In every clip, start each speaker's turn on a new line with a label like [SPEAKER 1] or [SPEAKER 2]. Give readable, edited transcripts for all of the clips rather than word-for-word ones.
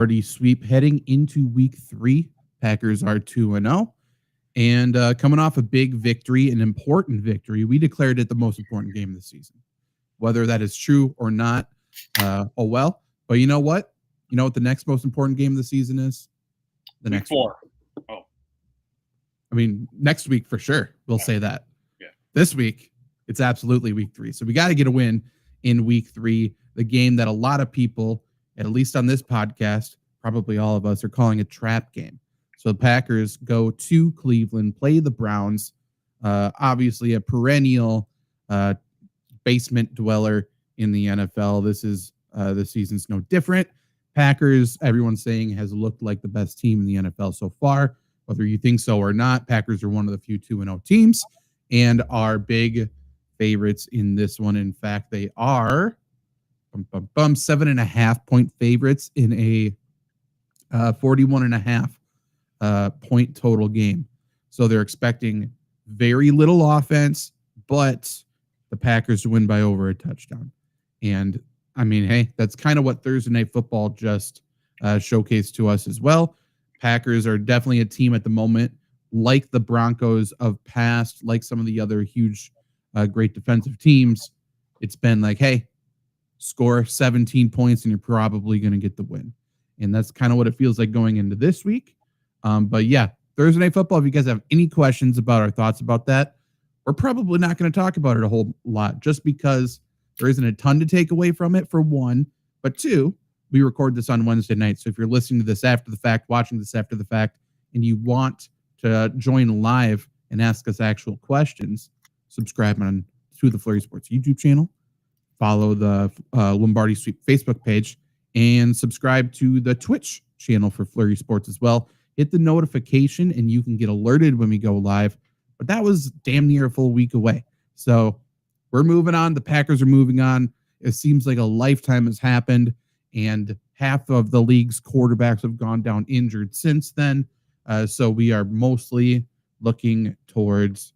[SPEAKER 1] Lombardi Sweep heading into week 3. Packers are 2-0. And coming off a big victory, an important victory, we declared it the most important game of the season. Whether that is true or not, oh well. But you know what? You know what the next most important game of the season is? The
[SPEAKER 2] Week
[SPEAKER 1] next
[SPEAKER 2] 4.
[SPEAKER 1] one.
[SPEAKER 2] Oh.
[SPEAKER 1] I mean, next week for sure. We'll say that.
[SPEAKER 2] Yeah.
[SPEAKER 1] This week, it's absolutely week 3. So we got to get a win in week 3. The game that a lot of people, at least on this podcast, probably all of us, are calling a trap game. So the Packers go to Cleveland, play the Browns, obviously a perennial basement dweller in the NFL. This season's no different. Packers, everyone's saying, has looked like the best team in the NFL so far. Whether you think so or not, Packers are one of the few 2-0 teams and are big favorites in this one. In fact, they are 7.5 point favorites in a 41.5 point total game. So they're expecting very little offense, but the Packers to win by over a touchdown. And I mean, hey, that's kind of what Thursday Night Football just showcased to us as well. Packers are definitely a team at the moment, like the Broncos of past, like some of the other huge, great defensive teams. It's been like, hey, score 17 points and you're probably going to get the win. And that's kind of what it feels like going into this week. But yeah, Thursday Night Football, if you guys have any questions about our thoughts about that, we're probably not going to talk about it a whole lot just because there isn't a ton to take away from it, for one. But two, we record this on Wednesday night. So if you're listening to this after the fact, watching this after the fact, and you want to join live and ask us actual questions, subscribe on to the Flurry Sports YouTube channel, follow the Lombardi Sweep Facebook page, and subscribe to the Twitch channel for Flurry Sports as well. Hit the notification and you can get alerted when we go live. But that was damn near a full week away. So we're moving on. The Packers are moving on. It seems like a lifetime has happened, and half of the league's quarterbacks have gone down injured since then. So we are mostly looking towards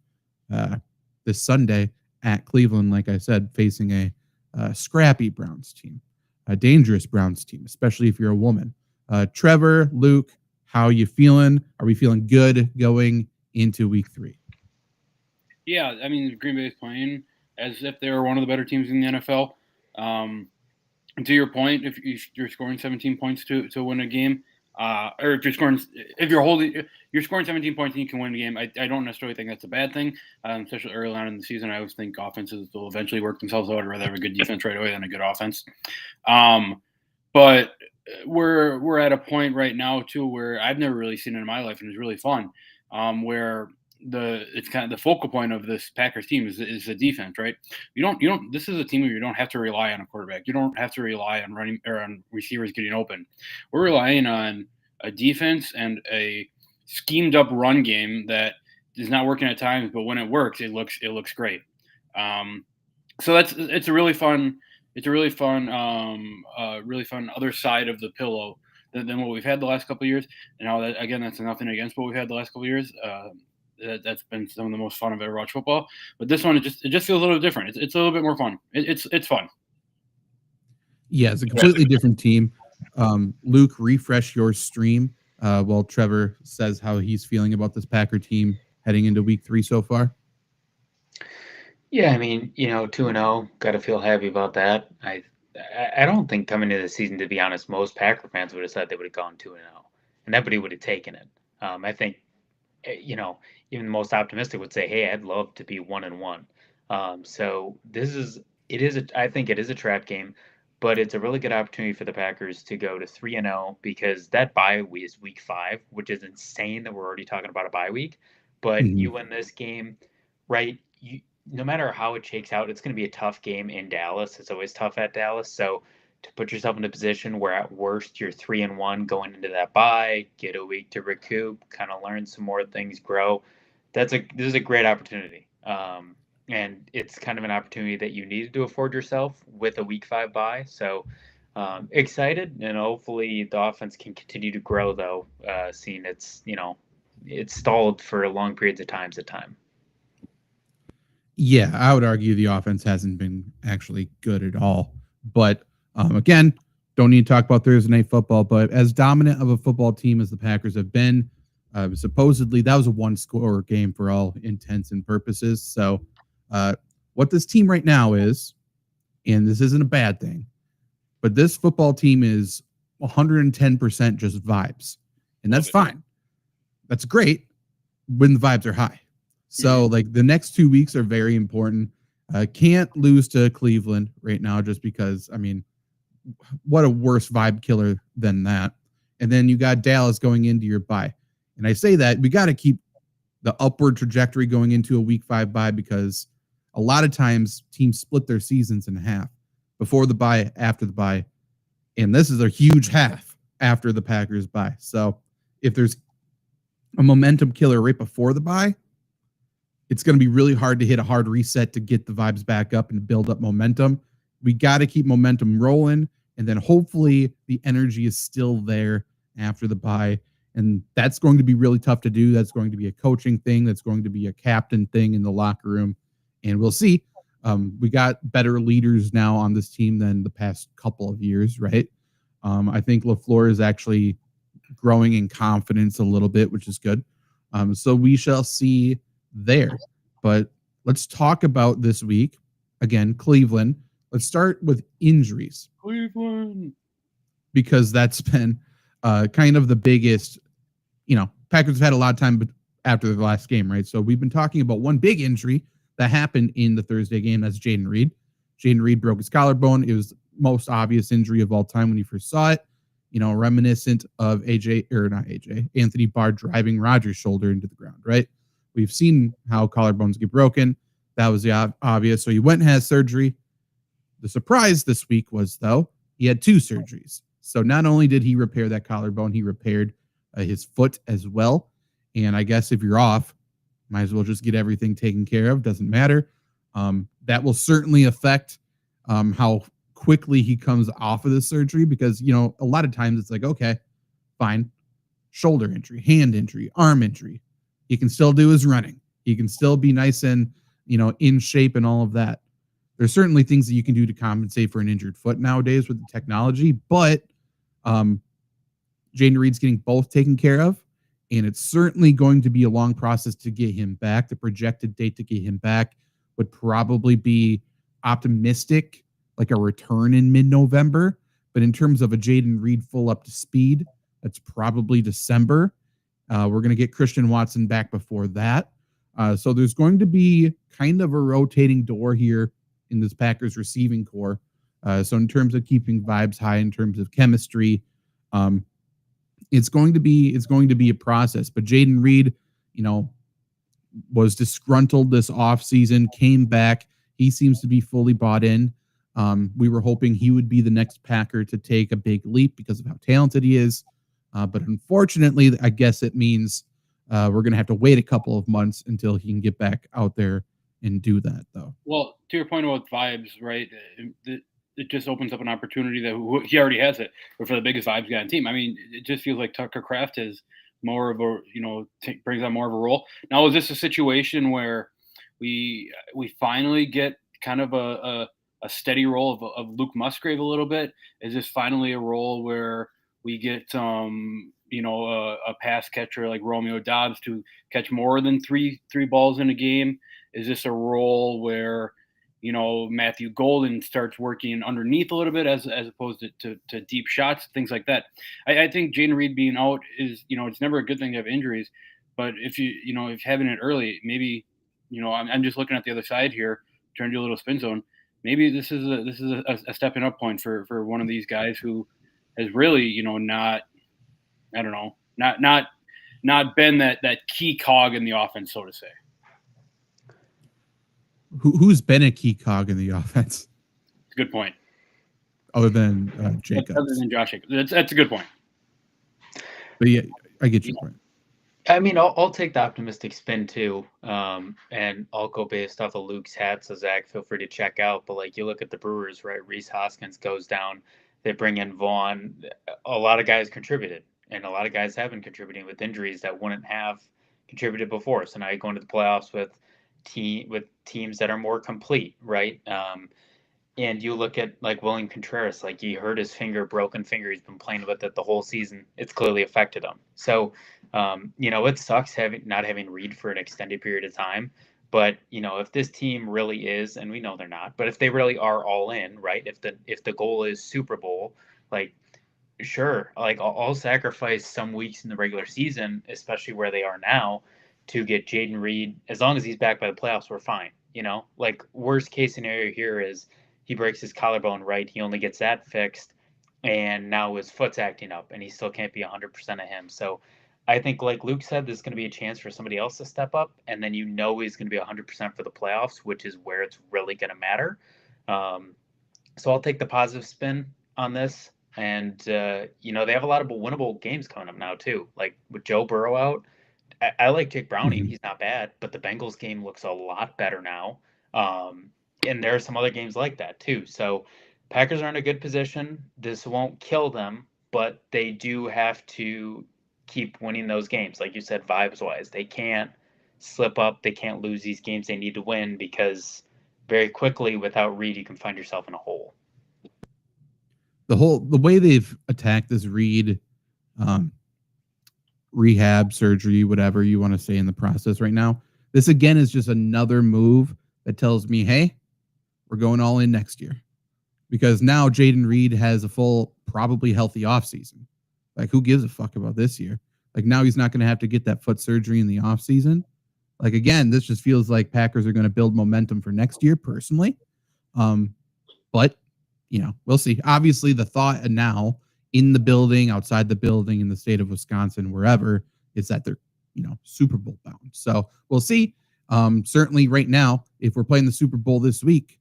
[SPEAKER 1] this Sunday at Cleveland, like I said, facing a scrappy Browns team, a dangerous Browns team, especially if you're a woman. Trevor, Luke, how are you feeling? Are we feeling good going into week 3?
[SPEAKER 2] Yeah, I mean, Green Bay is playing as if they were one of the better teams in the NFL. To your point, if you're scoring 17 points to win a game, or if you're scoring 17 points and you can win a game, I don't necessarily think that's a bad thing, especially early on in the season. I always think offenses will eventually work themselves out. I'd rather have a good defense right away than a good offense. But we're at a point right now too where I've never really seen it in my life, and it's really fun. Where it's kind of the focal point of this Packers team is the defense, right? You don't. This is a team where you don't have to rely on a quarterback. You don't have to rely on running or on receivers getting open. We're relying on a defense and a schemed up run game that is not working at times, but when it works, it looks great. So it's a really fun. It's a really fun other side of the pillow than what we've had the last couple of years. And now that, again, that's nothing against what we've had the last couple of years. That's been some of the most fun I've ever watched football. But this one, it just feels a little different. It's a little bit more fun. It's fun.
[SPEAKER 1] Yeah, it's a completely different team. Luke, refresh your stream while Trevor says how he's feeling about this Packer team heading into week 3 so far.
[SPEAKER 3] Yeah, I mean, 2-0, got to feel happy about that. I don't think coming into the season, to be honest, most Packer fans would have said they would have gone 2-0, and everybody would have taken it. I think, even the most optimistic would say, hey, I'd love to be 1-1. So I think it is a trap game, but it's a really good opportunity for the Packers to go to 3-0 because that bye week is week 5, which is insane that we're already talking about a bye week. But you win this game, right? No matter how it shakes out, it's going to be a tough game in Dallas. It's always tough at Dallas. So to put yourself in a position where at worst you're 3-1 going into that bye, get a week to recoup, kind of learn some more things, grow. This is a great opportunity. And it's kind of an opportunity that you needed to afford yourself with a week 5 bye. So excited, and hopefully the offense can continue to grow, though, seeing it's stalled for long periods of times at time.
[SPEAKER 1] Yeah, I would argue the offense hasn't been actually good at all. But again, Don't need to talk about Thursday Night Football, but as dominant of a football team as the Packers have been, supposedly that was a one-score game for all intents and purposes. So, what this team right now is, and this isn't a bad thing, but this football team is 110% just vibes, and that's fine. That's great when the vibes are high. So, like the next 2 weeks are very important. Can't lose to Cleveland right now, just because. I mean, what a worse vibe killer than that. And then you got Dallas going into your bye. And I say that we got to keep the upward trajectory going into a week 5 bye, because a lot of times teams split their seasons in half, before the bye, after the bye. And this is a huge half after the Packers bye. So if there's a momentum killer right before the bye, it's going to be really hard to hit a hard reset to get the vibes back up and build up momentum. We got to keep momentum rolling, and then hopefully the energy is still there after the bye. And that's going to be really tough to do. That's going to be a coaching thing. That's going to be a captain thing in the locker room. And we'll see. We got better leaders now on this team than the past couple of years, right? I think LaFleur is actually growing in confidence a little bit, which is good. So we shall see there. But let's talk about this week. Again, Cleveland. Let's start with injuries.
[SPEAKER 2] Cleveland.
[SPEAKER 1] Because that's been kind of the biggest, Packers have had a lot of time after the last game, right? So we've been talking about one big injury that happened in the Thursday game. That's Jaden Reed. Jaden Reed broke his collarbone. It was the most obvious injury of all time when you first saw it. Reminiscent of Anthony Barr driving Rodgers' shoulder into the ground, right? We've seen how collarbones get broken. That was the obvious. So he went and had surgery. The surprise this week was, though, he had 2 surgeries. So not only did he repair that collarbone, he repaired his foot as well. And I guess if you're off, might as well just get everything taken care of. Doesn't matter. That will certainly affect how quickly he comes off of the surgery, because, a lot of times it's like, okay, fine. Shoulder injury, hand injury, arm injury. He can still do his running. He can still be nice and, in shape and all of that. There's certainly things that you can do to compensate for an injured foot nowadays with the technology, but Jaden Reed's getting both taken care of, and it's certainly going to be a long process to get him back. The projected date to get him back would probably be optimistic, like a return in mid-November. But in terms of a Jaden Reed full up to speed, that's probably December. We're going to get Christian Watson back before that. So there's going to be kind of a rotating door here in this Packers receiving core. So in terms of keeping vibes high, in terms of chemistry, it's going to be a process. But Jaden Reed, was disgruntled this offseason, came back. He seems to be fully bought in. We were hoping he would be the next Packer to take a big leap because of how talented he is. But unfortunately, I guess it means we're going to have to wait a couple of months until he can get back out there and do that, though.
[SPEAKER 2] Well, to your point about vibes, right? It just opens up an opportunity that he already has it, but for the biggest vibes guy on the team. I mean, it just feels like Tucker Kraft is more of a, brings on more of a role. Now, is this a situation where we finally get kind of a steady role of Luke Musgrave a little bit? Is this finally a role where we get a pass catcher like Romeo Dobbs to catch more than three balls in a game? Is this a role where Matthew Golden starts working underneath a little bit as opposed to deep shots, things like that? I think Jaden Reed being out is, it's never a good thing to have injuries, but if if having it early, maybe, I'm just looking at the other side here, trying to do a little spin zone. Maybe this is a stepping up point for one of these guys who has really, not been that key cog in the offense, so to say.
[SPEAKER 1] Who's been a key cog in the offense?
[SPEAKER 2] It's a good point.
[SPEAKER 1] Other than Jacobs.
[SPEAKER 2] Other than Josh Jacobs. That's a good point.
[SPEAKER 1] But yeah, I get your point.
[SPEAKER 3] I mean, I'll take the optimistic spin too, and I'll go based off of Luke's hat. So Zach, feel free to check out. But like you look at the Brewers, right? Reese Hoskins goes down. They bring in Vaughn. A lot of guys contributed, and a lot of guys have been contributing with injuries that wouldn't have contributed before. So now you go into the playoffs with teams that are more complete, right? And you look at like William Contreras, like he hurt his finger, broken finger. He's been playing with it the whole season. It's clearly affected him. So, it sucks not having Reed for an extended period of time. But if this team really is, and we know they're not, but if they really are all in, right? If the goal is Super Bowl, like sure, like I'll sacrifice some weeks in the regular season, especially where they are now, to get Jaden Reed. As long as he's back by the playoffs, we're fine. Like worst case scenario here is he breaks his collarbone, right? He only gets that fixed, and now his foot's acting up, and he still can't be 100% of him. So I think, like Luke said, there's going to be a chance for somebody else to step up, and then he's going to be 100% for the playoffs, which is where it's really going to matter. So I'll take the positive spin on this. And, they have a lot of winnable games coming up now, too. Like with Joe Burrow out, I like Jake Browning.
[SPEAKER 1] Mhm.
[SPEAKER 3] He's not bad, but the Bengals game looks a lot better now. And there are some other games like that, too. So Packers are in a good position. This won't kill them, but they do have to keep winning those games. Like you said, vibes-wise. They can't slip up. They can't lose these games they need to win because very quickly, without Reed, you can find yourself in a hole.
[SPEAKER 1] The way they've attacked this Reed rehab, surgery, whatever you want to say in the process right now, this again is just another move that tells me, hey, we're going all in next year. Because now Jaden Reed has a full, probably healthy offseason. Like, who gives a fuck about this year? Like, now he's not going to have to get that foot surgery in the offseason. Like, again, this just feels like Packers are going to build momentum for next year, personally. But, we'll see. Obviously, the thought now in the building, outside the building, in the state of Wisconsin, wherever, is that they're, Super Bowl bound. So we'll see. Certainly right now, if we're playing the Super Bowl this week,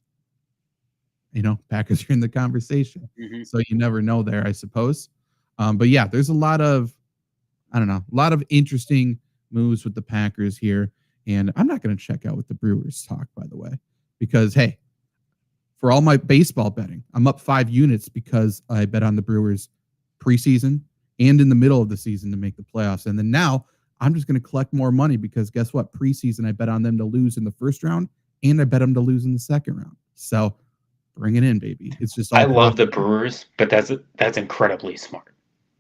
[SPEAKER 1] Packers are in the conversation.
[SPEAKER 2] Mm-hmm.
[SPEAKER 1] So you never know there, I suppose. But yeah, there's a lot of interesting moves with the Packers here. And I'm not going to check out with the Brewers talk, by the way, because, hey, for all my baseball betting, I'm up 5 units because I bet on the Brewers preseason and in the middle of the season to make the playoffs. And then now I'm just going to collect more money because guess what? Preseason, I bet on them to lose in the first round and I bet them to lose in the second round. So bring it in, baby. It's just all
[SPEAKER 3] I love the Brewers, but that's incredibly smart.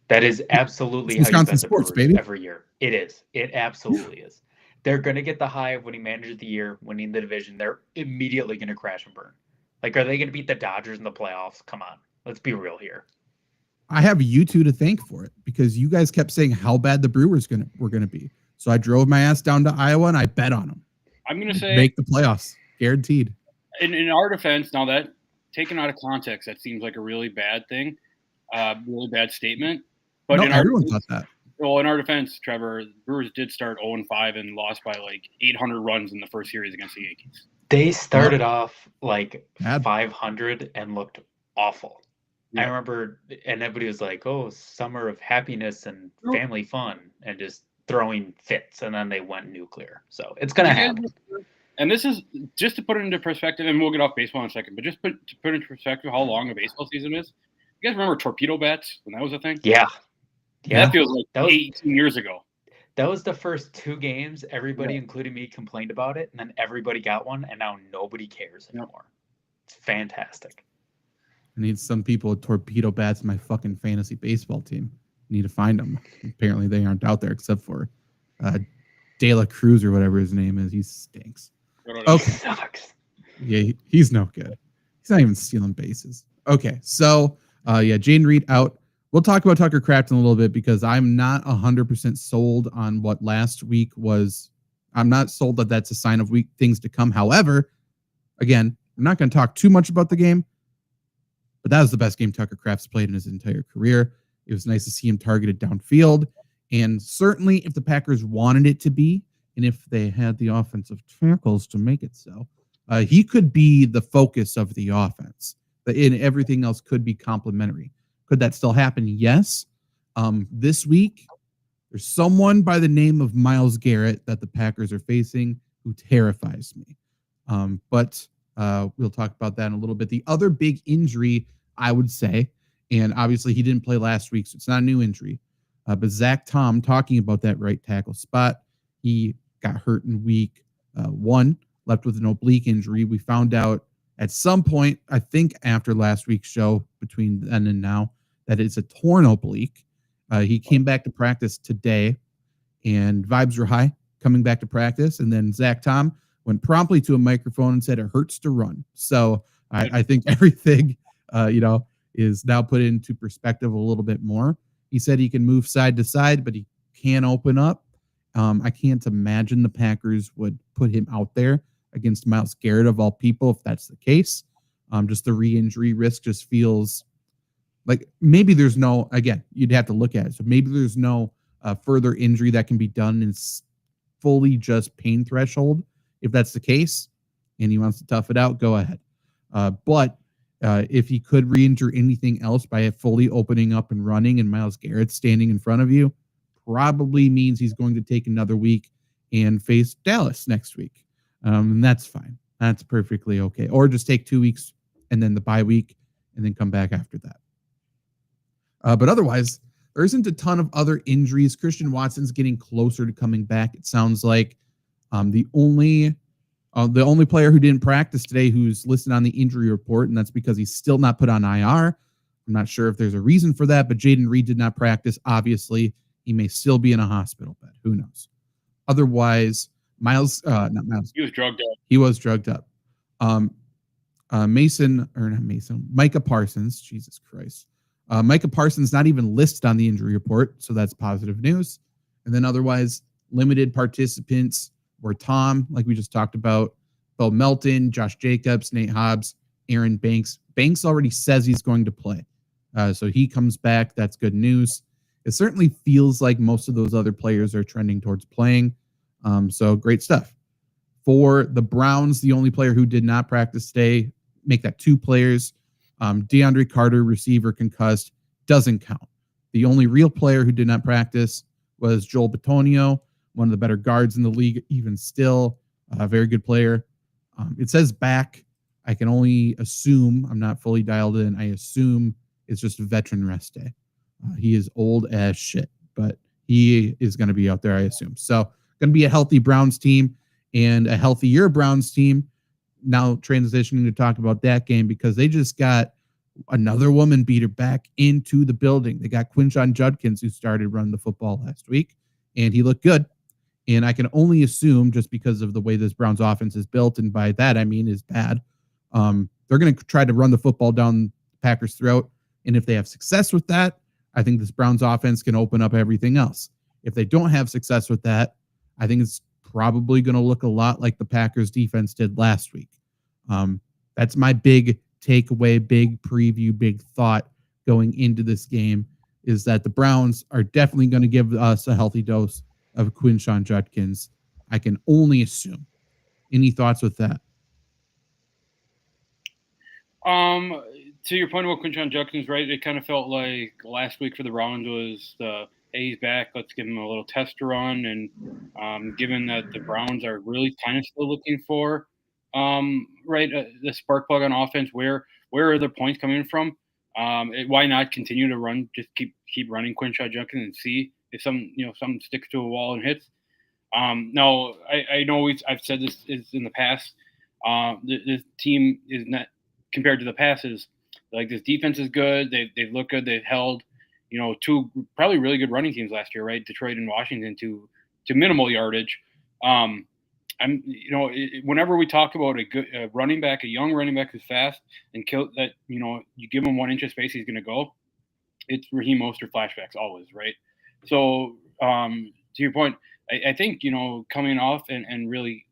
[SPEAKER 3] That is absolutely how you bet the Brewers
[SPEAKER 1] baby.
[SPEAKER 3] every year. It is. It absolutely is. They're going to get the high of winning Manager of the Year, winning the division. They're immediately going to crash and burn. Like, are they going to beat the Dodgers in the playoffs? Come on. Let's be real here.
[SPEAKER 1] I have you two to thank for it because you guys kept saying how bad the Brewers were going to be. So I drove my ass down to Iowa and I bet on them.
[SPEAKER 2] I'm going to say
[SPEAKER 1] make the playoffs, guaranteed.
[SPEAKER 2] In our defense, now that taken out of context, that seems like a really bad thing, really bad statement. But
[SPEAKER 1] no, everyone thought that.
[SPEAKER 2] Well, in our defense, Trevor, the Brewers did start 0-5 and lost by like 800 runs in the first series against the Yankees.
[SPEAKER 3] They started off like 500 and looked awful. Yeah. I remember, and everybody was like, "Oh, summer of happiness and family fun," and just throwing fits, and then they went nuclear. So it's gonna happen.
[SPEAKER 2] And this is just to put it into perspective, and we'll get off baseball in a second. But just to put into perspective how long a baseball season is. You guys remember torpedo bats when that was a thing?
[SPEAKER 3] Yeah.
[SPEAKER 2] That feels like 18 years ago.
[SPEAKER 3] That was the first 2 games. Everybody, including me, complained about it, and then everybody got one, and now nobody cares anymore. It's fantastic.
[SPEAKER 1] I need some people with torpedo bats in my fucking fantasy baseball team. I need to find them. Apparently, they aren't out there except for De La Cruz or whatever his name is. He stinks.
[SPEAKER 3] Okay. He sucks.
[SPEAKER 1] Yeah, he's no good. He's not even stealing bases. Okay, so Jaden Reed out. We'll talk about Tucker Kraft in a little bit because I'm not 100% sold on what last week was. I'm not sold that that's a sign of weak things to come. However, again, I'm not going to talk too much about the game, but that was the best game Tucker Kraft's played in his entire career. It was nice to see him targeted downfield. And certainly if the Packers wanted it to be, and if they had the offensive tackles to make it so, he could be the focus of the offense. And everything else could be complementary. Could that still happen? Yes. This week, there's someone by the name of Myles Garrett that the Packers are facing who terrifies me. But we'll talk about that in a little bit. The other big injury, I would say, and obviously he didn't play last week, so it's not a new injury. But Zach Tom, talking about that right tackle spot, he got hurt in week 1, left with an oblique injury. We found out at some point, I think after last week's show, between then and now, that it's a torn oblique. He came back to practice today, and vibes were high coming back to practice. And then Zach Tom went promptly to a microphone and said it hurts to run. So I think everything, is now put into perspective a little bit more. He said he can move side to side, but he can't open up. I can't imagine the Packers would put him out there against Myles Garrett of all people if that's the case. Just the re-injury risk just feels like maybe there's no, again, you'd have to look at it. So maybe there's no further injury that can be done and fully just pain threshold. If that's the case and he wants to tough it out, go ahead. But if he could re-injure anything else by fully opening up and running and Myles Garrett standing in front of you, probably means he's going to take another week and face Dallas next week. And that's fine. That's perfectly okay. Or just take 2 weeks and then the bye week and then come back after that. But otherwise, there isn't a ton of other injuries. Christian Watson's getting closer to coming back. It sounds like the only player who didn't practice today who's listed on the injury report, and that's because he's still not put on IR. I'm not sure if there's a reason for that, but Jaden Reed did not practice. Obviously, he may still be in a hospital bed. Who knows? Otherwise, not Miles.
[SPEAKER 2] He was drugged up.
[SPEAKER 1] He was drugged up. Micah Parsons. Jesus Christ. Micah Parsons not even listed on the injury report, so that's positive news. And then otherwise, limited participants were Tom, like we just talked about, Bo Melton, Josh Jacobs, Nate Hobbs, Aaron Banks. Banks already says he's going to play. So he comes back. That's good news. It certainly feels like most of those other players are trending towards playing. So great stuff. For the Browns, the only player who did not practice today, make that 2 players. DeAndre Carter, receiver, concussed, doesn't count. The only real player who did not practice was Joel Bitonio, one of the better guards in the league, even still. A very good player. It says back. I can only assume, I'm not fully dialed in, I assume it's just a veteran rest day. He is old as shit, but he is going to be out there, I assume. So going to be a healthy Browns team and a healthier Browns team. Now transitioning to talk about that game because they just got another woman beater back into the building. They got Quinshon Judkins, who started running the football last week, and he looked good. And I can only assume, just because of the way this Browns offense is built, and by that I mean is bad, they're going to try to run the football down Packers' throat. And if they have success with that, I think this Browns offense can open up everything else. If they don't have success with that, I think it's probably going to look a lot like the Packers defense did last week. That's my big takeaway, big preview, big thought going into this game is that the Browns are definitely going to give us a healthy dose of Quinshon Judkins. I can only assume. Any thoughts with that?
[SPEAKER 2] To your point about Quinshon Judkins, right? It kind of felt like last week for the Browns was the hey, he's back. Let's give him a little test run. And given that the Browns are really kind of still looking for, the spark plug on offense, where are their points coming from? Why not continue to run? Just keep running Quinshon Judkins and see if something sticks to a wall and hits. No, I know I've said this is in the past. This team is not compared to the past is like this defense is good. They've looked good. They've held, 2 probably really good running teams last year, right? Detroit and Washington to minimal yardage. Whenever we talk about a good running back, a young running back who's fast and kill that, you give him 1 inch of space, he's going to go. It's Raheem Mostert flashbacks always, right? So to your point, I think, coming off and really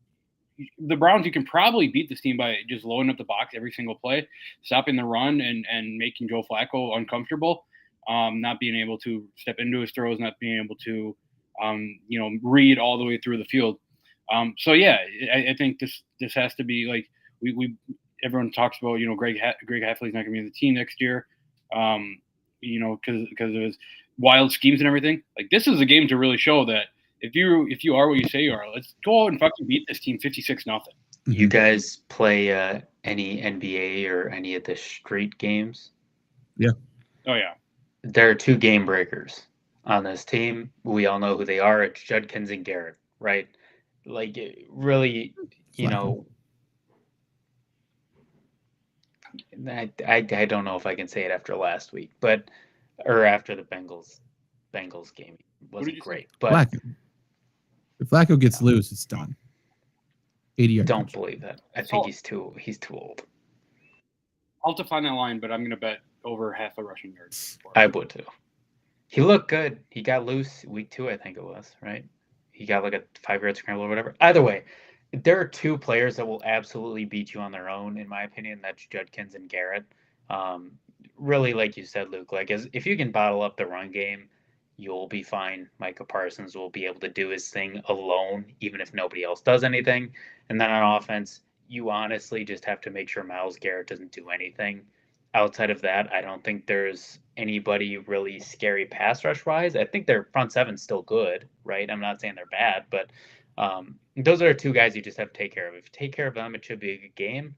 [SPEAKER 2] the Browns, you can probably beat this team by just loading up the box every single play, stopping the run and making Joe Flacco uncomfortable, not being able to step into his throws, not being able to, read all the way through the field. I think this has to be like we everyone talks about, Greg Hafley's not going to be in the team next year, because of his wild schemes and everything. Like this is a game to really show that if you are what you say you are, let's go out and fucking beat this team 56-0.
[SPEAKER 3] You guys play any NBA or any of the street games?
[SPEAKER 1] Yeah.
[SPEAKER 2] Oh yeah.
[SPEAKER 3] There are 2 game breakers on this team. We all know who they are. It's Judkins and Garrett, right? Like really, I don't know if I can say it after last week, or after the Bengals game. It wasn't great, but
[SPEAKER 1] Flacco. If Flacco gets loose, it's done. 80-yard
[SPEAKER 3] don't
[SPEAKER 1] touchdown.
[SPEAKER 3] believe that. I think he's too old.
[SPEAKER 2] I'll define that line, but I'm going to bet over half a rushing yard.
[SPEAKER 3] I would too. He looked good. He got loose week 2, I think it was, right? He got like a 5-yard scramble or whatever. Either way, there are 2 players that will absolutely beat you on their own, in my opinion. That's Judkins and Garrett. Really, like you said, Luke, like if you can bottle up the run game, you'll be fine. Micah Parsons will be able to do his thing alone, even if nobody else does anything. And then on offense, you honestly just have to make sure Myles Garrett doesn't do anything. Outside of that, I don't think there's anybody really scary pass rush wise. I think their front seven's still good, right? I'm not saying they're bad, but those are 2 guys you just have to take care of. If you take care of them, it should be a good game.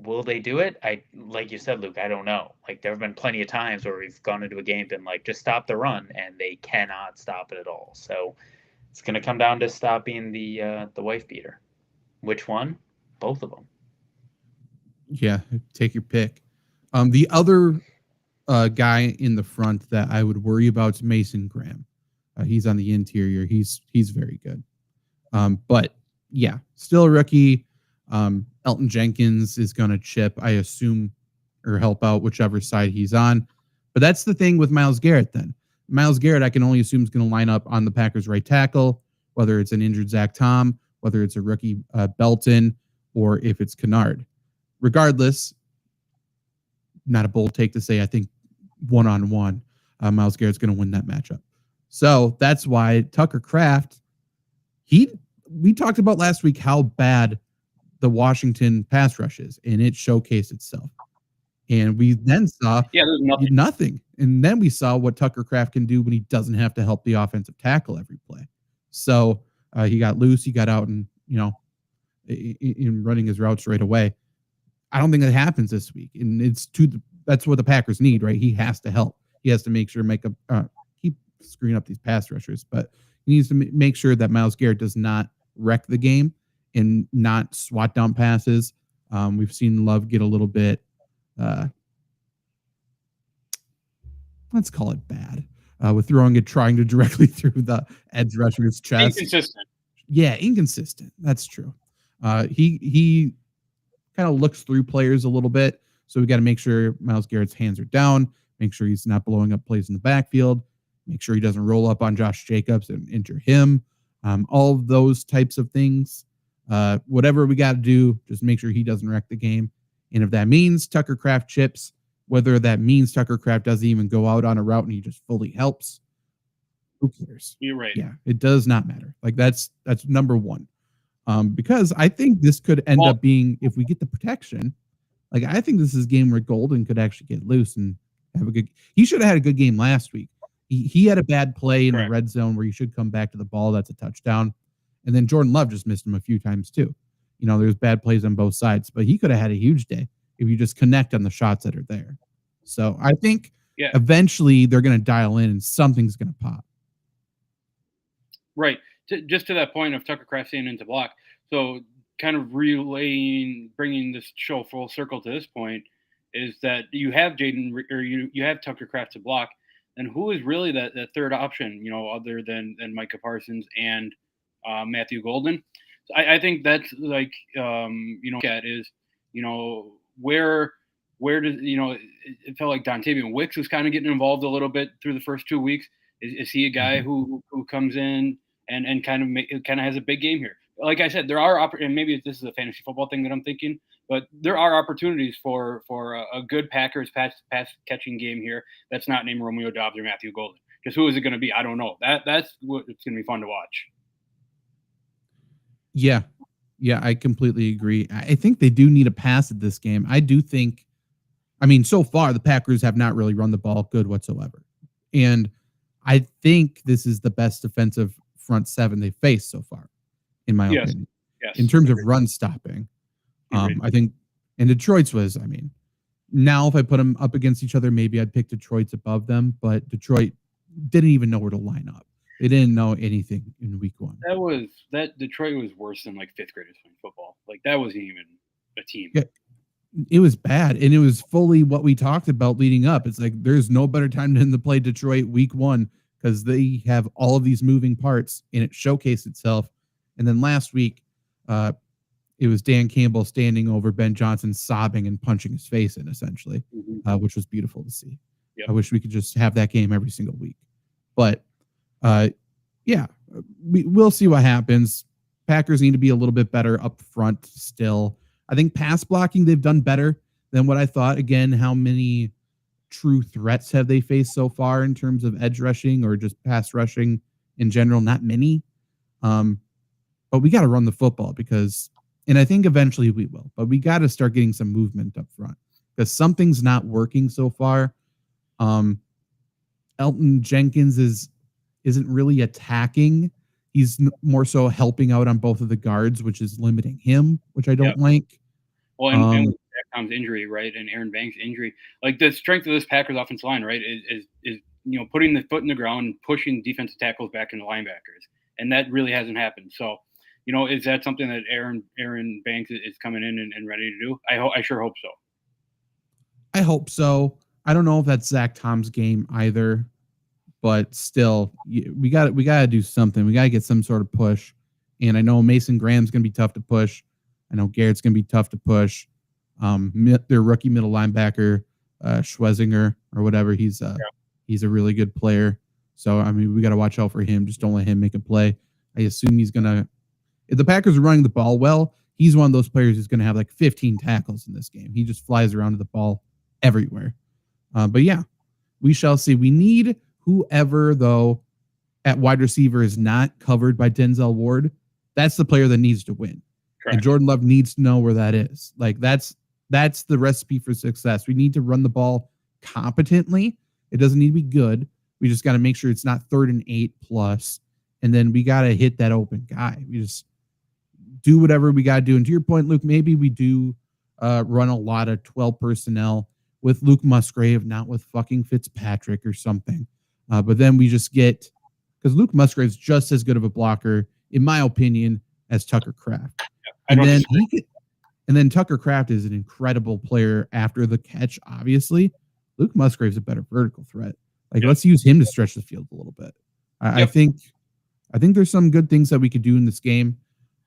[SPEAKER 3] Will they do it? Like you said, Luke, I don't know. Like there have been plenty of times where we've gone into a game and like just stop the run, and they cannot stop it at all. So it's going to come down to stopping the wife beater. Which one? Both of them.
[SPEAKER 1] Yeah, take your pick. The other guy in the front that I would worry about is Mason Graham. He's on the interior. He's very good. But yeah, still a rookie. Elton Jenkins is going to chip, I assume, or help out whichever side he's on. But that's the thing with Myles Garrett then. Myles Garrett, I can only assume, is going to line up on the Packers right tackle, whether it's an injured Zach Tom, whether it's a rookie Belton, or if it's Kennard. Regardless, not a bold take to say I think one-on-one, Myles Garrett's going to win that matchup. So that's why Tucker Kraft, we talked about last week how bad the Washington pass rush is, and it showcased itself. And we then saw nothing. And then we saw what Tucker Kraft can do when he doesn't have to help the offensive tackle every play. So he got loose. He got out and, in running his routes right away. I don't think that happens this week. And that's what the Packers need, right? He has to help. He has to make sure keep screwing up these pass rushers, but he needs to make sure that Myles Garrett does not wreck the game and not swat down passes. We've seen Love get a little bit, let's call it bad, with trying to directly through the edge rusher's chest.
[SPEAKER 2] Inconsistent.
[SPEAKER 1] Yeah, inconsistent. That's true. He kind of looks through players a little bit, so we got to make sure Myles Garrett's hands are down, make sure he's not blowing up plays in the backfield, make sure he doesn't roll up on Josh Jacobs and injure him. All of those types of things. Whatever we got to do, just make sure he doesn't wreck the game. And if that means Tucker Kraft chips, whether that means Tucker Kraft doesn't even go out on a route and he just fully helps, who cares?
[SPEAKER 2] You're right.
[SPEAKER 1] Yeah, it does not matter. Like that's number one. Because I think this could end up being, if we get the protection, like I think this is a game where Golden could actually get loose and have a good. He should have had a good game last week. He had a bad play in the red zone where he should come back to the ball. That's a touchdown. And then Jordan Love just missed him a few times too. There's bad plays on both sides, but he could have had a huge day if you just connect on the shots that are there. So I think eventually they're going to dial in and something's going to pop.
[SPEAKER 2] Right. Just to that point of Tucker Kraft staying into block. So kind of bringing this show full circle to this point is that you have you have Tucker Kraft to block. And who is really that third option, other than Micah Parsons and Matthew Golden? So I think that's like, at is, where does, it felt like Dontavian Wicks was kind of getting involved a little bit through the first 2 weeks. Is he a guy who comes in and kind of has a big game here? Like I said, there are and maybe this is a fantasy football thing that I'm thinking, but there are opportunities for a good Packers pass catching game here. That's not named Romeo Doubs or Matthew Golden. Just who is it going to be? I don't know. That's what it's going to be fun to watch.
[SPEAKER 1] Yeah, I completely agree. I think they do need a pass at this game. I do think. I mean, so far the Packers have not really run the ball good whatsoever, and I think this is the best defensive front seven they've faced so far, in my opinion.
[SPEAKER 2] Yes.
[SPEAKER 1] In terms of run stopping, I think, and Detroit's was. I mean, now if I put them up against each other, maybe I'd pick Detroit's above them, but Detroit didn't even know where to line up. They didn't know anything in week one.
[SPEAKER 2] That Detroit was worse than like fifth graders playing football. Like that wasn't even a team.
[SPEAKER 1] It was bad, and it was fully what we talked about leading up. It's like there's no better time than to play Detroit week 1 because they have all of these moving parts, and it showcased itself. And then last week, it was Dan Campbell standing over Ben Johnson, sobbing and punching his face in, essentially, which was beautiful to see. Yep. I wish we could just have that game every single week. But, yeah, we'll see what happens. Packers need to be a little bit better up front still. I think pass blocking, they've done better than what I thought. Again, how many true threats have they faced so far in terms of edge rushing or just pass rushing in general? Not many. But we got to run the football because, and I think eventually we will, but we got to start getting some movement up front because something's not working so far. Elton Jenkins isn't really attacking. He's more so helping out on both of the guards, which is limiting him, which I don't like.
[SPEAKER 2] Well, and with Zach Tom's injury, right, and Aaron Banks' injury, like the strength of this Packers offensive line, right, is putting the foot in the ground and pushing defensive tackles back into linebackers, and that really hasn't happened. So, is that something that Aaron Banks is coming in and ready to do? I sure hope so.
[SPEAKER 1] I hope so. I don't know if that's Zach Tom's game either, but still, we got to do something. We got to get some sort of push. And I know Mason Graham's going to be tough to push. I know Garrett's going to be tough to push. Their rookie middle linebacker, Schwesinger or whatever, he's a really good player. So, I mean, we got to watch out for him. Just don't let him make a play. I assume he's going to, if the Packers are running the ball well, he's one of those players who's going to have like 15 tackles in this game. He just flies around to the ball everywhere. But yeah, we shall see. We need whoever, though, at wide receiver is not covered by Denzel Ward. That's the player that needs to win. Correct. And Jordan Love needs to know where that is. Like that's the recipe for success. We need to run the ball competently. It doesn't need to be good. We just got to make sure it's not 3rd and 8+. And then we got to hit that open guy. We just do whatever we got to do. And to your point, Luke, maybe we do run a lot of 12 personnel with Luke Musgrave, not with fucking Fitzpatrick or something. But then we just get, because Luke Musgrave's just as good of a blocker, in my opinion, as Tucker Kraft. And then Tucker Kraft is an incredible player after the catch, obviously. Luke Musgrave's a better vertical threat. Like, let's use him to stretch the field a little bit. I think there's some good things that we could do in this game.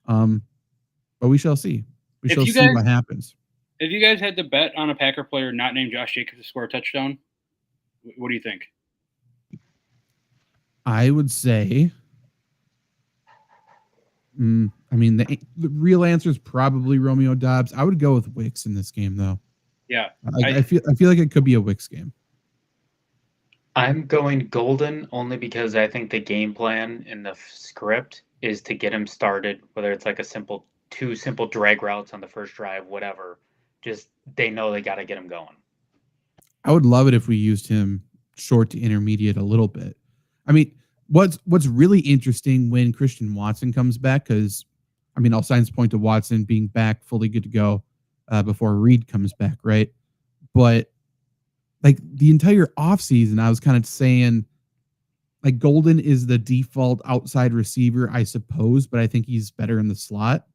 [SPEAKER 1] But we shall see. We shall see what happens.
[SPEAKER 2] If you guys had to bet on a Packer player not named Josh Jacobs to score a touchdown, what do you think?
[SPEAKER 1] I would say, I mean, the real answer is probably Romeo Doubs. I would go with Wicks in this game, though.
[SPEAKER 2] Yeah,
[SPEAKER 1] I feel like it could be a Wicks game.
[SPEAKER 3] I'm going Golden only because I think the game plan in the script is to get him started, whether it's like two simple drag routes on the first drive, whatever. Just they know they got to get him going.
[SPEAKER 1] I would love it if we used him short to intermediate a little bit. I mean, what's really interesting when Christian Watson comes back, because I mean, all signs point to Watson being back fully good to go before Reed comes back, right? But like the entire offseason, I was kind of saying like Golden is the default outside receiver, I suppose, but I think he's better in the slot.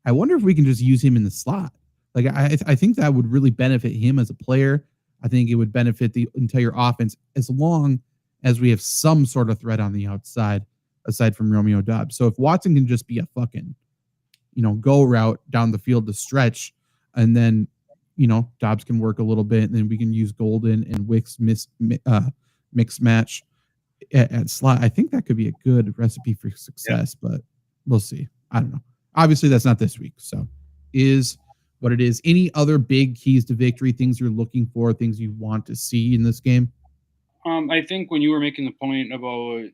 [SPEAKER 1] I wonder if we can just use him in the slot. Like I think that would really benefit him as a player. I think it would benefit the entire offense as long as we have some sort of threat on the outside aside from Romeo Doubs. So if Watson can just be a fucking, go route down the field to stretch, and then, Doubs can work a little bit, and then we can use Golden and Wicks mix match at slot. I think that could be a good recipe for success, but we'll see. I don't know. Obviously, that's not this week, so is what it is. Any other big keys to victory, things you're looking for, things you want to see in this game?
[SPEAKER 2] I think when you were making the point about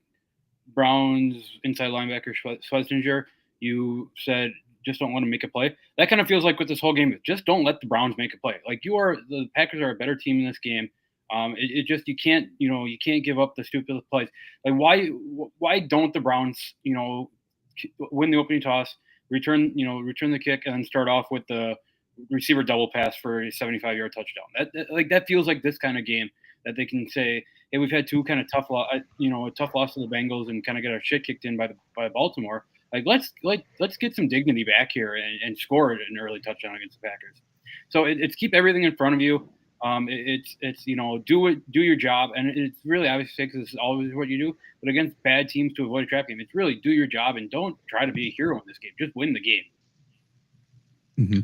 [SPEAKER 2] Brown's inside linebacker Schwesinger, you said just don't let him make a play. That kind of feels like what this whole game is. Just don't let the Browns make a play. Like the Packers are a better team in this game. You can't give up the stupid plays. Like why don't the Browns, win the opening toss, return the kick, and then start off with the receiver double pass for a 75-yard touchdown. That feels like this kind of game that they can say, hey, we've had two kind of tough loss to the Bengals and kind of get our shit kicked in by Baltimore. Like let's get some dignity back here and score an early touchdown against the Packers. So it's keep everything in front of you. It's do your job, and it's really obviously because it's always what you do. But against bad teams to avoid a trap game, it's really do your job and don't try to be a hero in this game. Just win the game.
[SPEAKER 1] Mm-hmm.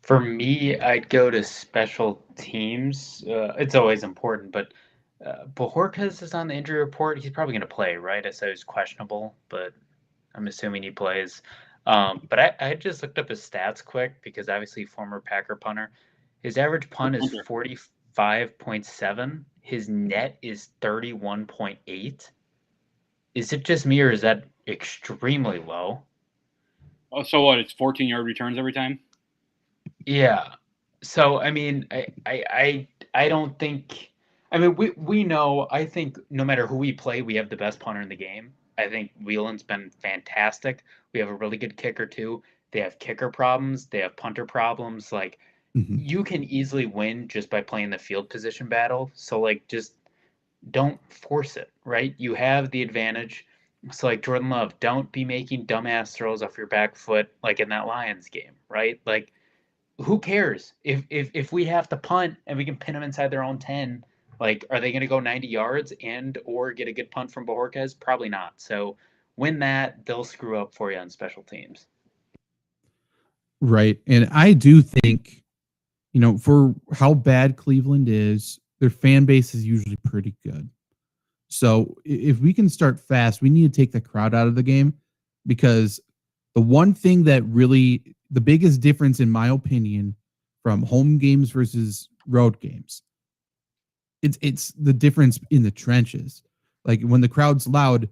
[SPEAKER 3] For me, I'd go to special teams. It's always important, but Bojorquez is on the injury report. He's probably going to play, right? I said he's questionable, but I'm assuming he plays. But I just looked up his stats quick because obviously former Packer punter. His average punt is 45.7. His net is 31.8. Is it just me or is that extremely low?
[SPEAKER 2] Oh, so what? It's 14-yard returns every time.
[SPEAKER 3] Yeah. So I mean, I don't think. I mean, we know. I think no matter who we play, we have the best punter in the game. I think Whelan's been fantastic. We have a really good kicker too. They have kicker problems. They have punter problems. Like you can easily win just by playing the field position battle. So like just don't force it, right? You have the advantage. So like Jordan Love, don't be making dumbass throws off your back foot like in that Lions game, right? Like who cares if we have to punt and we can pin them inside their own 10, like are they going to go 90 yards and or get a good punt from Bojorquez? Probably not. So win that, they'll screw up for you on special teams.
[SPEAKER 1] Right. And I do think, for how bad Cleveland is, their fan base is usually pretty good. So if we can start fast, we need to take the crowd out of the game, because the one thing that really, the biggest difference in my opinion from home games versus road games, it's the difference in the trenches. Like when the crowd's loud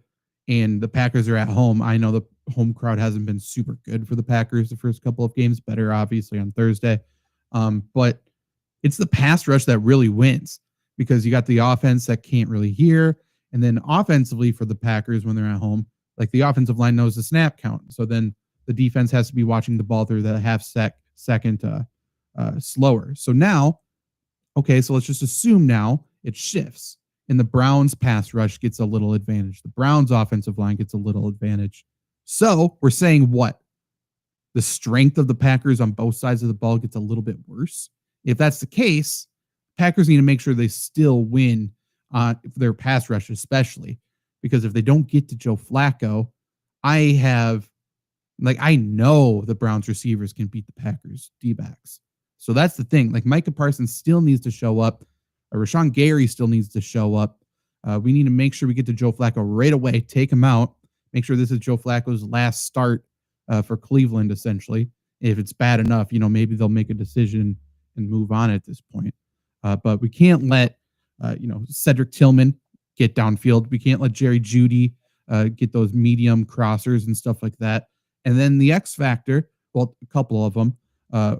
[SPEAKER 1] and the Packers are at home, I know the home crowd hasn't been super good for the Packers the first couple of games, better obviously on Thursday. But it's the pass rush that really wins, because you got the offense that can't really hear. And then offensively for the Packers, when they're at home, like the offensive line knows the snap count. So then the defense has to be watching the ball through the second slower. So now, okay, so let's just assume now it shifts and the Browns pass rush gets a little advantage. The Browns offensive line gets a little advantage. So we're saying what? The strength of the Packers on both sides of the ball gets a little bit worse. If that's the case, Packers need to make sure they still win their pass rush, especially because if they don't get to Joe Flacco, I know the Browns receivers can beat the Packers D-backs. So that's the thing. Like Micah Parsons still needs to show up. Rashawn Gary still needs to show up. We need to make sure we get to Joe Flacco right away, take him out, make sure this is Joe Flacco's last start for Cleveland, essentially. If it's bad enough, maybe they'll make a decision and move on at this point. But we can't let, Cedric Tillman get downfield. We can't let Jerry Jeudy get those medium crossers and stuff like that. And then the X factor, well, a couple of them.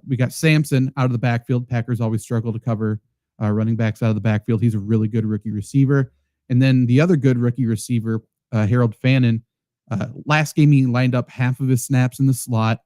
[SPEAKER 1] We got Sampson out of the backfield. Packers always struggle to cover running backs out of the backfield. He's a really good rookie receiver. And then the other good rookie receiver, Harold Fannin, last game he lined up half of his snaps in the slot.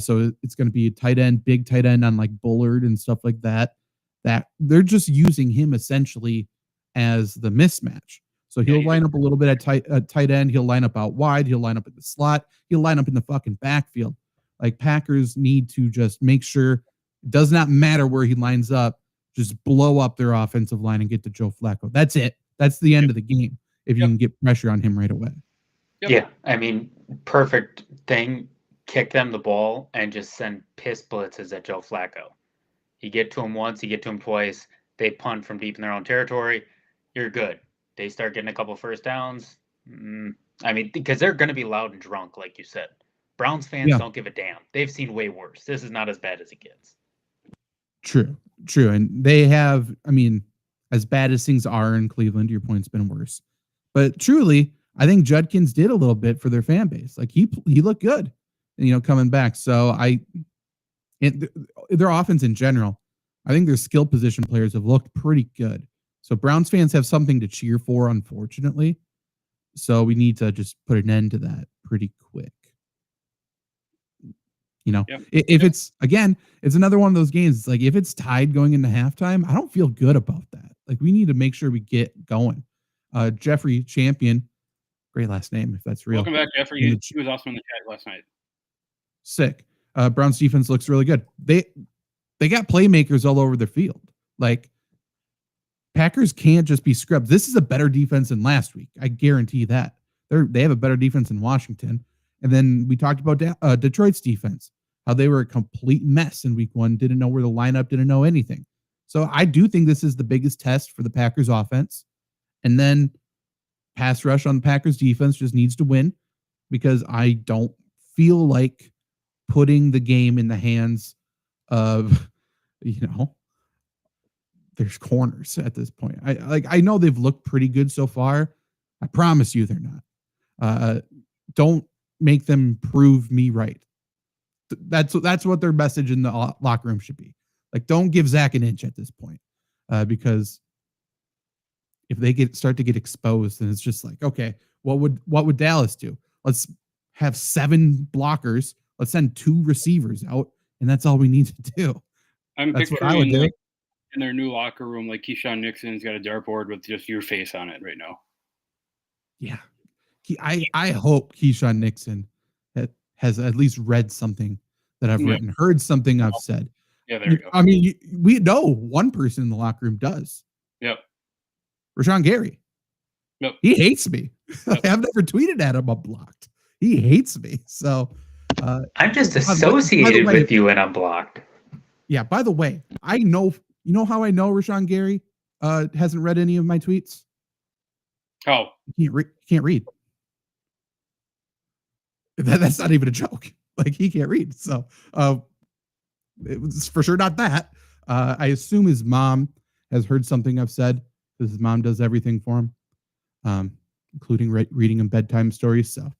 [SPEAKER 1] So it's going to be a tight end, big tight end on like Bullard and stuff like that. That they're just using him essentially as the mismatch. So he'll line up a little bit at tight end. He'll line up out wide. He'll line up in the slot. He'll line up in the fucking backfield. Like Packers need to just make sure it does not matter where he lines up. Just blow up their offensive line and get to Joe Flacco. That's it. That's the end of the game if you can get pressure on him right away.
[SPEAKER 3] Yeah, I mean, perfect thing. Kick them the ball and just send piss blitzes at Joe Flacco. You get to him once, you get to him twice. They punt from deep in their own territory. You're good. They start getting a couple first downs. I mean, because they're going to be loud and drunk, like you said. Browns fans don't give a damn. They've seen way worse. This is not as bad as it gets.
[SPEAKER 1] True. And they have, I mean, as bad as things are in Cleveland, your point's been worse. But truly, I think Judkins did a little bit for their fan base. Like he looked good, coming back. So their offense in general, I think their skill position players have looked pretty good. So Browns fans have something to cheer for, unfortunately. So we need to just put an end to that pretty quick. If it's, again, it's another one of those games. It's like if it's tied going into halftime, I don't feel good about that. Like we need to make sure we get going. Jeffrey Champion, great last name if that's real.
[SPEAKER 2] Welcome back, Jeffrey. He was awesome in the chat last night.
[SPEAKER 1] Sick. Browns defense looks really good. they got playmakers all over their field. Like, Packers can't just be scrubbed. This is a better defense than last week. I guarantee that. They have a better defense than Washington. And then we talked about Detroit's defense, how they were a complete mess in week 1, didn't know where the lineup, didn't know anything. So I do think this is the biggest test for the Packers offense. And then pass rush on the Packers defense just needs to win, because I don't feel like putting the game in the hands of, there's corners at this point. I know they've looked pretty good so far. I promise you they're not. Don't make them prove me right. That's what their message in the locker room should be. Like, don't give Zach an inch at this point, because if they start to get exposed, then it's just like, okay, what would Dallas do? Let's have 7 blockers. Let's send 2 receivers out, and that's all we need to do.
[SPEAKER 2] That's what I would do. In their new locker room, like Keyshawn Nixon's got a dartboard with just your face on it right now.
[SPEAKER 1] Yeah. I hope Keyshawn Nixon has at least read something that I've written, heard something I've said.
[SPEAKER 2] Yeah, there you go.
[SPEAKER 1] I mean, we know one person in the locker room does.
[SPEAKER 2] Yep.
[SPEAKER 1] Rashawn Gary.
[SPEAKER 2] Yep.
[SPEAKER 1] He hates me. Yep. I've never tweeted at him. I'm blocked. He hates me. So
[SPEAKER 3] I'm just associated with you and I'm blocked.
[SPEAKER 1] Yeah. By the way, I know. You know how I know Rashawn Gary hasn't read any of my tweets?
[SPEAKER 2] How?
[SPEAKER 1] He can't read. That's not even a joke. Like, he can't read. So it was for sure not that. I assume his mom has heard something I've said, because his mom does everything for him, including reading him bedtime stories. So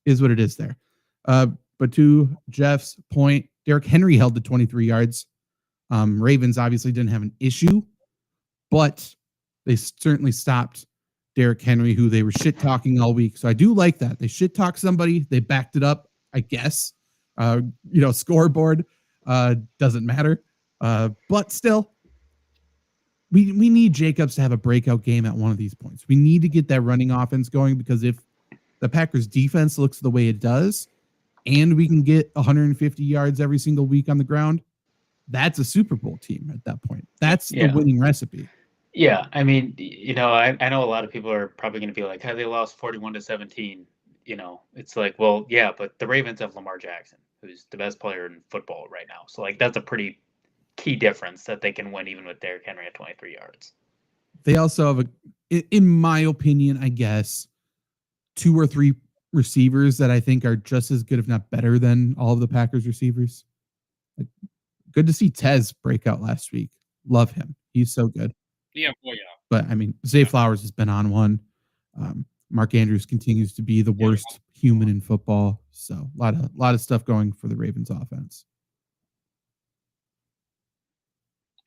[SPEAKER 1] is what it is there. But to Jeff's point, Derrick Henry held to 23 yards. Ravens obviously didn't have an issue, but they certainly stopped Derrick Henry, who they were shit talking all week. So I do like that. They shit talk somebody, they backed it up, I guess. Scoreboard doesn't matter. But still, we need Jacobs to have a breakout game at one of these points. We need to get that running offense going, because if the Packers defense looks the way it does, and we can get 150 yards every single week on the ground, that's a Super Bowl team at that point. That's the winning recipe.
[SPEAKER 3] Yeah, I mean, I know a lot of people are probably going to be like, "Hey, they lost 41-17." It's like, well, yeah, but the Ravens have Lamar Jackson, who's the best player in football right now. So, like, that's a pretty key difference that they can win even with Derrick Henry at 23 yards.
[SPEAKER 1] They also have in my opinion, I guess, 2 or 3 receivers that I think are just as good, if not better, than all of the Packers receivers. Like, good to see Tez break out last week. Love him. He's so good.
[SPEAKER 2] Yeah, boy, yeah.
[SPEAKER 1] But I mean, Zay Flowers has been on one. Mark Andrews continues to be the worst human in football. So a lot of stuff going for the Ravens offense.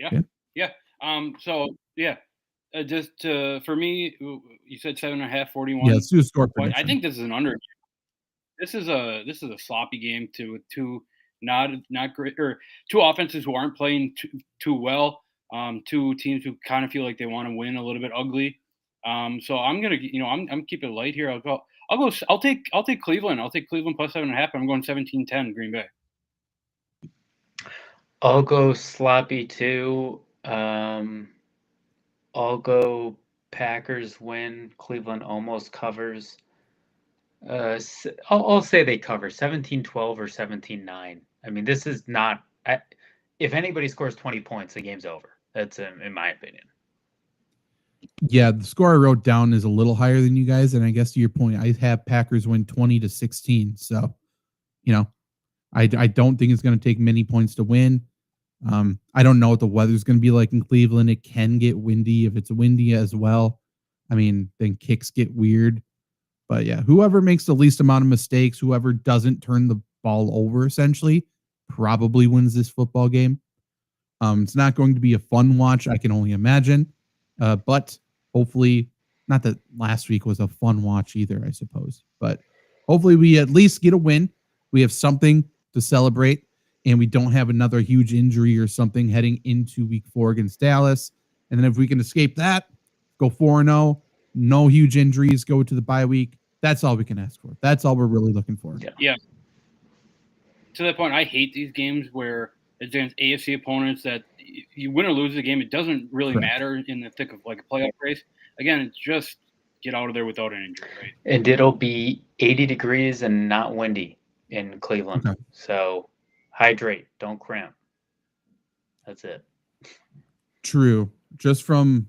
[SPEAKER 2] Yeah. Just for me, you said 7.5, 41.
[SPEAKER 1] Yeah, let's do a score prediction.
[SPEAKER 2] I think this is an under. This is a sloppy game with two not great, or 2 offenses who aren't playing too well. 2 teams who kind of feel like they want to win a little bit ugly. So I'm gonna, I'm keeping it light here. I'll take Cleveland. I'll take Cleveland plus 7.5. I'm going 17-10 Green Bay.
[SPEAKER 3] I'll go sloppy too. I'll go Packers win. Cleveland almost covers. I'll say they cover 17-12 or 17-9. I mean, this is not. If anybody scores 20 points, the game's over. That's in my opinion.
[SPEAKER 1] Yeah, the score I wrote down is a little higher than you guys, and I guess to your point, I have Packers win 20-16. So, I don't think it's going to take many points to win. I don't know what the weather's going to be like in Cleveland. It can get windy. If it's windy as well, I mean, then kicks get weird. But yeah, whoever makes the least amount of mistakes, whoever doesn't turn the ball over, essentially, probably wins this football game. It's not going to be a fun watch, I can only imagine. But hopefully, not that last week was a fun watch either, I suppose. But hopefully we at least get a win. We have something to celebrate, and we don't have another huge injury or something heading into week 4 against Dallas. And then if we can escape that, go 4-0, no huge injuries, go to the bye week. That's all we can ask for. That's all we're really looking for.
[SPEAKER 2] Yeah. To that point, I hate these games where against AFC opponents that you win or lose the game. It doesn't really matter in the thick of like a playoff race. Again, it's just get out of there without an injury, right?
[SPEAKER 3] And it'll be 80 degrees and not windy in Cleveland.
[SPEAKER 1] Okay.
[SPEAKER 3] So hydrate, don't cramp. That's it.
[SPEAKER 1] True. Just from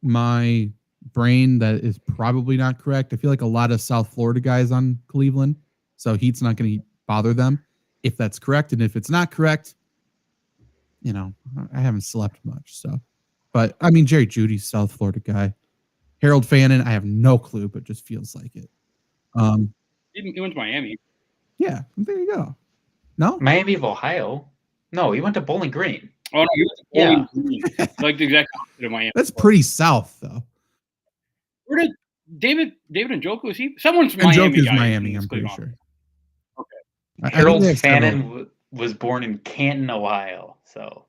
[SPEAKER 1] my brain, that is probably not correct. I feel like a lot of South Florida guys on Cleveland, so heat's not going to bother them if that's correct. And if it's not correct, you know, I haven't slept much. So, but I mean, Jerry Judy's South Florida guy. Harold Fannin, I have no clue, but just feels like it.
[SPEAKER 2] He went to Miami.
[SPEAKER 1] Yeah, there you go. No,
[SPEAKER 3] Miami of Ohio. No, he went to Bowling Green.
[SPEAKER 2] Oh no, he went to Bowling Green. Like the exact opposite of Miami.
[SPEAKER 1] That's pretty south, though.
[SPEAKER 2] Where did David Njoku, is he? Someone's from Miami.
[SPEAKER 1] Njoku's Miami, I'm pretty sure.
[SPEAKER 2] Okay.
[SPEAKER 3] Harold Fannin was born in Canton, Ohio, so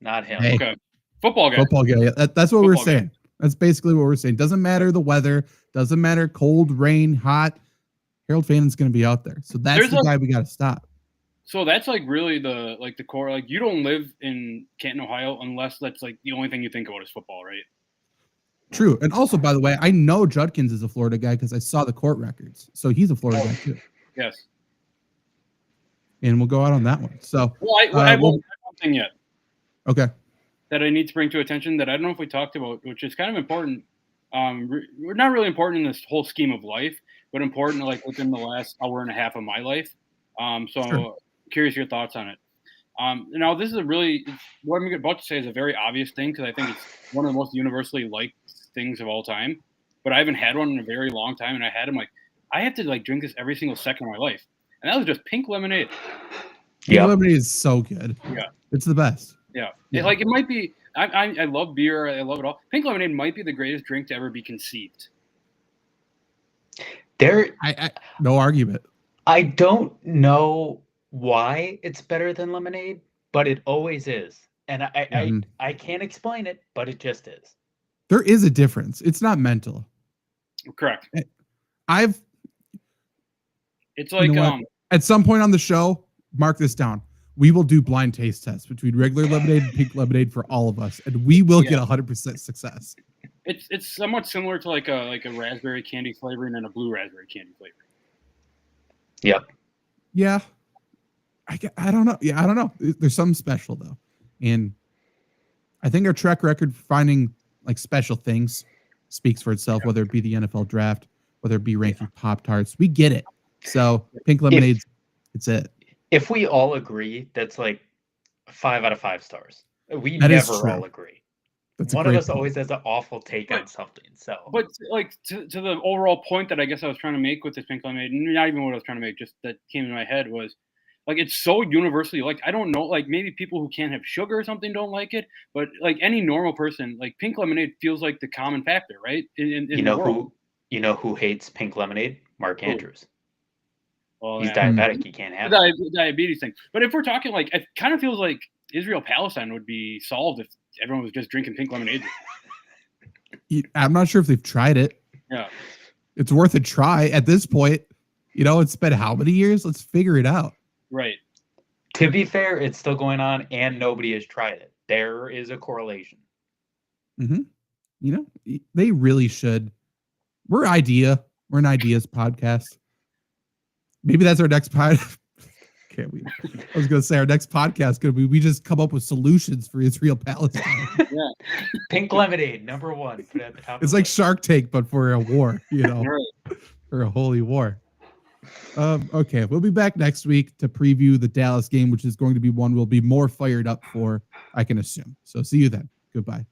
[SPEAKER 3] not him.
[SPEAKER 1] Hey.
[SPEAKER 2] Okay. Football guy.
[SPEAKER 1] Football guy. That's what we're saying. That's basically what we're saying. Doesn't matter the weather. Doesn't matter cold, rain, hot. Harold Fannin's going to be out there. So that's the guy we got to stop.
[SPEAKER 2] So that's like really the core. Like you don't live in Canton, Ohio, unless that's like the only thing you think about is football, right?
[SPEAKER 1] True. And also, by the way, I know Judkins is a Florida guy because I saw the court records. So he's a Florida guy too.
[SPEAKER 2] Yes.
[SPEAKER 1] And we'll go out on that one. So
[SPEAKER 2] I won't have one thing yet.
[SPEAKER 1] Okay.
[SPEAKER 2] That I need to bring to attention that I don't know if we talked about, which is kind of important. We're not really important in this whole scheme of life, but important like within the last hour and a half of my life. Sure. Curious your thoughts on it. Now, this is what I'm about to say is a very obvious thing because I think it's one of the most universally liked things of all time. But I haven't had one in a very long time, and I had them I have to drink this every single second of my life, and that was just pink lemonade.
[SPEAKER 1] Pink lemonade is so good.
[SPEAKER 2] Yeah,
[SPEAKER 1] it's the best.
[SPEAKER 2] Yeah. It might be. I love beer. I love it all. Pink lemonade might be the greatest drink to ever be conceived.
[SPEAKER 1] No argument.
[SPEAKER 3] I don't know why it's better than lemonade, but it always is. And I can't explain it, but it just is.
[SPEAKER 1] There is a difference. It's not mental.
[SPEAKER 2] Correct.
[SPEAKER 1] It's like at some point on the show, mark this down. We will do blind taste tests between regular lemonade and pink lemonade for all of us, and we will get 100% success.
[SPEAKER 2] It's somewhat similar to like a raspberry candy flavoring and a blue raspberry candy flavoring.
[SPEAKER 3] Yep.
[SPEAKER 1] Yeah. I don't know. Yeah, I don't know. There's something special though, and I think our track record for finding special things speaks for itself. Whether it be the NFL draft, whether it be ranking Pop-Tarts, we get it. So pink lemonade, it's it.
[SPEAKER 3] If we all agree, that's 5 out of 5 stars. We never all agree. One of us always has an awful take on something. So,
[SPEAKER 2] but to the overall point that I guess I was trying to make with this pink lemonade, not even what I was trying to make, just that came in my head was it's so universally liked. I don't know, maybe people who can't have sugar or something don't like it, but any normal person, pink lemonade feels like the common factor, right? In the world.
[SPEAKER 3] Who hates pink lemonade? Mark Andrews.
[SPEAKER 2] Well,
[SPEAKER 3] he's diabetic. He can't have it.
[SPEAKER 2] Diabetes thing. But if we're talking it kind of feels like Israel-Palestine would be solved if everyone was just drinking pink lemonade.
[SPEAKER 1] I'm not sure if they've tried it.
[SPEAKER 2] Yeah.
[SPEAKER 1] It's worth a try at this point. It's been how many years? Let's figure it out.
[SPEAKER 2] Right.
[SPEAKER 3] To be fair, it's still going on and nobody has tried it. There is a correlation.
[SPEAKER 1] Mm-hmm. They really should. We're an ideas podcast. Maybe that's our next pod. I was going to say our next podcast could be we just come up with solutions for Israel-Palestine.
[SPEAKER 2] Yeah.
[SPEAKER 3] Pink lemonade, number 1. Put it at the top.
[SPEAKER 1] It's like Shark Tank, but for a war,
[SPEAKER 2] Right.
[SPEAKER 1] For a holy war. Okay, we'll be back next week to preview the Dallas game, which is going to be one we'll be more fired up for, I can assume. So see you then. Goodbye.